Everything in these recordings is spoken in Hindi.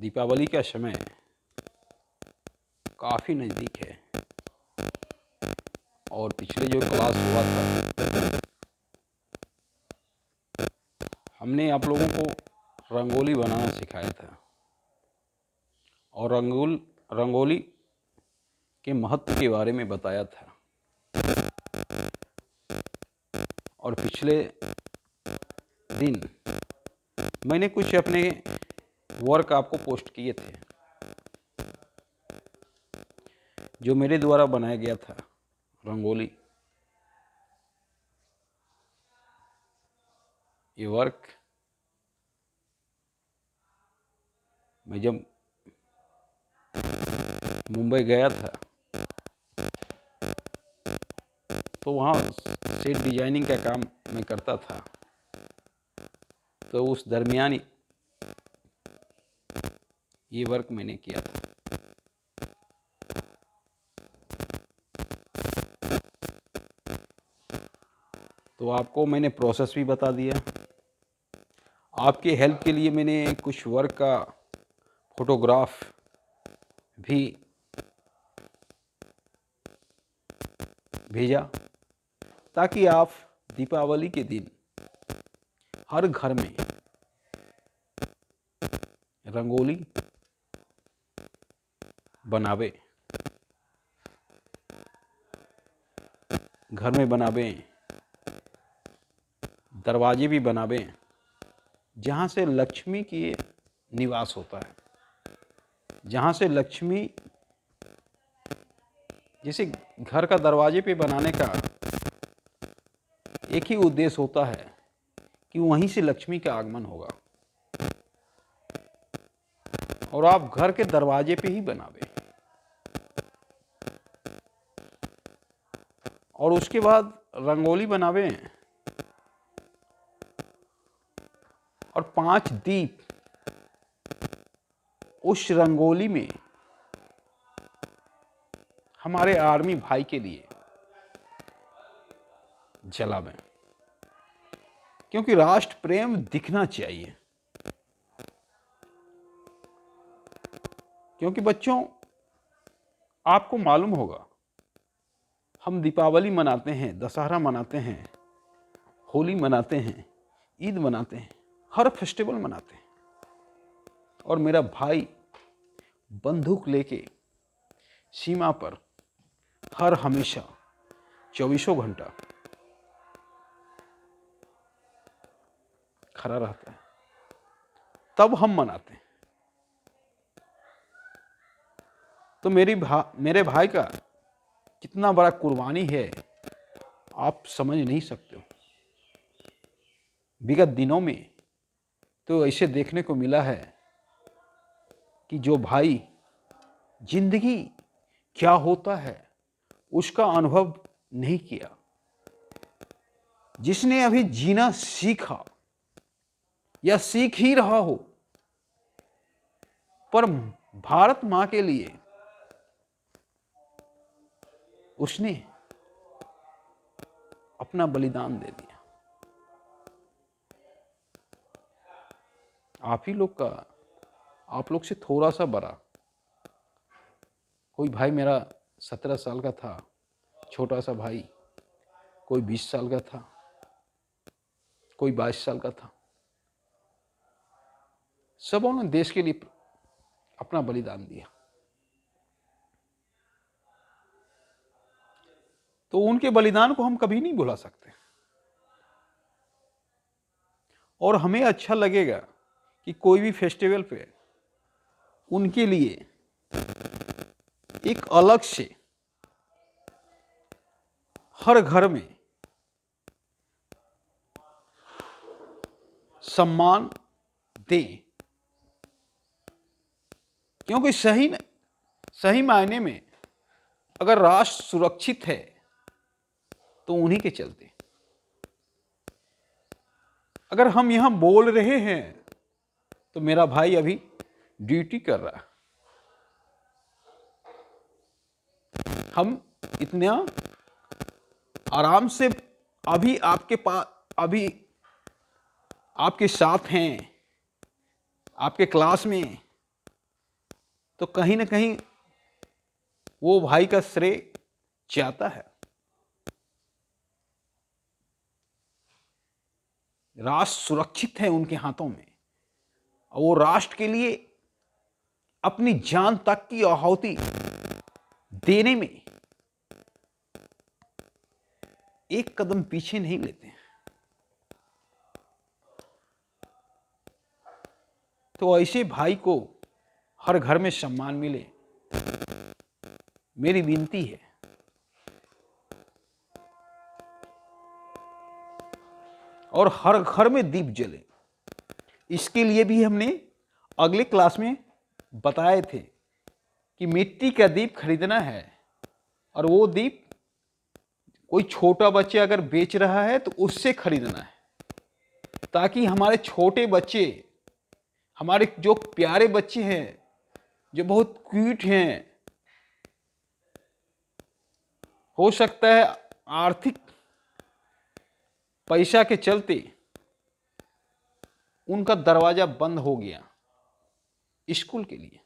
दीपावली का समय काफ़ी नज़दीक है और पिछले जो क्लास हुआ था हमने आप लोगों को रंगोली बनाना सिखाया था और रंगोली के महत्व के बारे में बताया था। और पिछले दिन मैंने कुछ अपने वर्क आपको पोस्ट किए थे जो मेरे द्वारा बनाया गया था रंगोली। ये वर्क मैं जब मुंबई गया था तो वहाँ सेट डिजाइनिंग का काम मैं करता था, तो उस दरमियान ये वर्क मैंने किया था। तो आपको मैंने प्रोसेस भी बता दिया। आपके हेल्प के लिए मैंने कुछ वर्क का फोटोग्राफ भी भेजा ताकि आप दीपावली के दिन हर घर में रंगोली बनावे, घर में बनावें, दरवाजे भी बनावें जहाँ से लक्ष्मी की निवास होता है, जहाँ से लक्ष्मी, जैसे घर का दरवाजे पे बनाने का एक ही उद्देश्य होता है कि वहीं से लक्ष्मी का आगमन होगा और आप घर के दरवाजे पे ही बनावे। और उसके बाद रंगोली बनावे और 5 दीप उस रंगोली में हमारे आर्मी भाई के लिए जलावें, क्योंकि राष्ट्र प्रेम दिखना चाहिए। क्योंकि बच्चों, आपको मालूम होगा हम दीपावली मनाते हैं, दशहरा मनाते हैं, होली मनाते हैं, ईद मनाते हैं, हर फेस्टिवल मनाते हैं और मेरा भाई बंदूक लेके सीमा पर हर हमेशा 24 घंटा खड़ा रहता है, तब हम मनाते हैं। तो मेरे भाई का कितना बड़ा कुर्बानी है आप समझ नहीं सकते हो। विगत दिनों में तो ऐसे देखने को मिला है कि जो भाई जिंदगी क्या होता है उसका अनुभव नहीं किया, जिसने अभी जीना सीखा या सीख ही रहा हो, पर भारत मां के लिए उसने अपना बलिदान दे दिया। आप लोग से थोड़ा सा बड़ा कोई भाई मेरा 17 साल का था, छोटा सा भाई कोई 20 साल का था, कोई 22 साल का था। सबों ने देश के लिए अपना बलिदान दिया। तो उनके बलिदान को हम कभी नहीं भुला सकते और हमें अच्छा लगेगा कि कोई भी फेस्टिवल पे उनके लिए एक अलग से हर घर में सम्मान दें, क्योंकि सही मायने में अगर राष्ट्र सुरक्षित है तो उन्हीं के चलते। अगर हम यहां बोल रहे हैं तो मेरा भाई अभी ड्यूटी कर रहा है। हम इतना आराम से अभी आपके साथ हैं, आपके क्लास में तो कहीं ना कहीं वो भाई का श्रेय जाता है। राष्ट्र सुरक्षित है उनके हाथों में, और वो राष्ट्र के लिए अपनी जान तक की आहुति देने में एक कदम पीछे नहीं लेते हैं। तो ऐसे भाई को हर घर में सम्मान मिले, मेरी विनती है। और हर घर में दीप जले, इसके लिए भी हमने अगले क्लास में बताए थे कि मिट्टी का दीप खरीदना है, और वो दीप कोई छोटा बच्चा अगर बेच रहा है तो उससे खरीदना है, ताकि हमारे छोटे बच्चे, हमारे जो प्यारे बच्चे हैं, जो बहुत क्यूट हैं, हो सकता है आर्थिक पैसा के चलते उनका दरवाजा बंद हो गया स्कूल के लिए,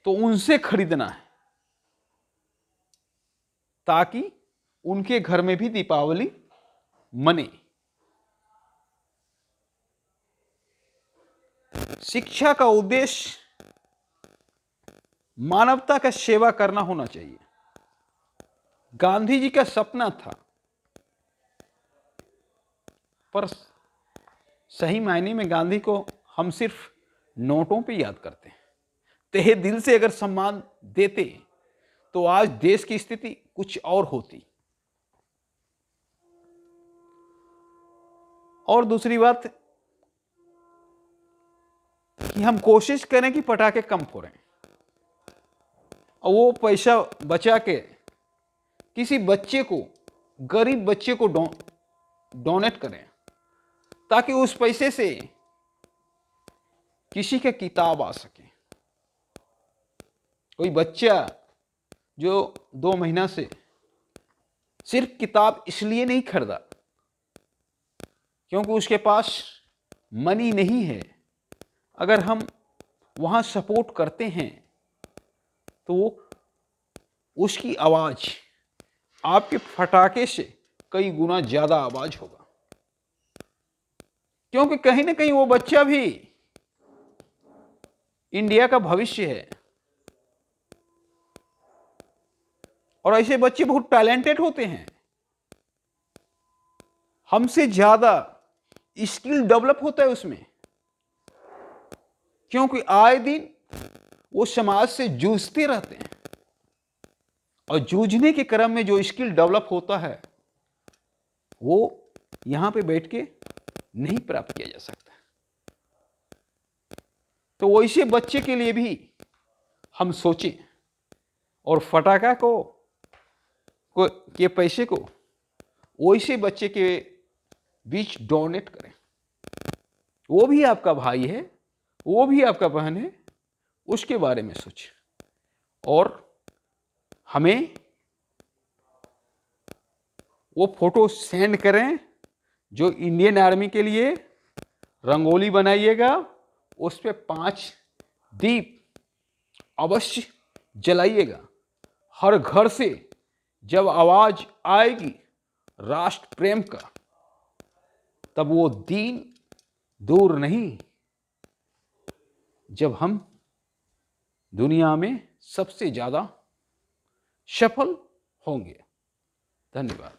तो उनसे खरीदना है, ताकि उनके घर में भी दीपावली मने। शिक्षा का उद्देश्य मानवता का सेवा करना होना चाहिए। गांधी जी का सपना था, पर सही मायने में गांधी को हम सिर्फ नोटों पे याद करते हैं। तहे दिल से अगर सम्मान देते तो आज देश की स्थिति कुछ और होती। और दूसरी बात कि हम कोशिश करें कि पटाखे कम फोड़ें, और वो पैसा बचा के किसी बच्चे को, गरीब बच्चे को डोनेट करें, ताकि उस पैसे से किसी का किताब आ सके। कोई बच्चा जो 2 महीना से सिर्फ किताब इसलिए नहीं खरीदा क्योंकि उसके पास मनी नहीं है, अगर हम वहाँ सपोर्ट करते हैं तो उसकी आवाज़ आपके फटाके से कई गुना ज़्यादा आवाज़ होगा, क्योंकि कहीं ना कहीं वो बच्चा भी इंडिया का भविष्य है। और ऐसे बच्चे बहुत टैलेंटेड होते हैं, हमसे ज़्यादा स्किल डेवलप होता है उसमें, क्योंकि आए दिन वो समाज से जूझते रहते हैं, और जूझने के क्रम में जो स्किल डेवलप होता है वो यहां पे बैठ के नहीं प्राप्त किया जा सकता। तो वैसे बच्चे के लिए भी हम सोचें, और फटाका के पैसे को वैसे बच्चे के बीच डोनेट करें। वो भी आपका भाई है, वो भी आपका बहन है, उसके बारे में सोचें। और हमें वो फोटो सेंड करें जो इंडियन आर्मी के लिए रंगोली बनाइएगा, उस पे 5 दीप अवश्य जलाइएगा। हर घर से जब आवाज आएगी राष्ट्र प्रेम का, तब वो दिन दूर नहीं जब हम दुनिया में सबसे ज्यादा सफल होंगे। धन्यवाद।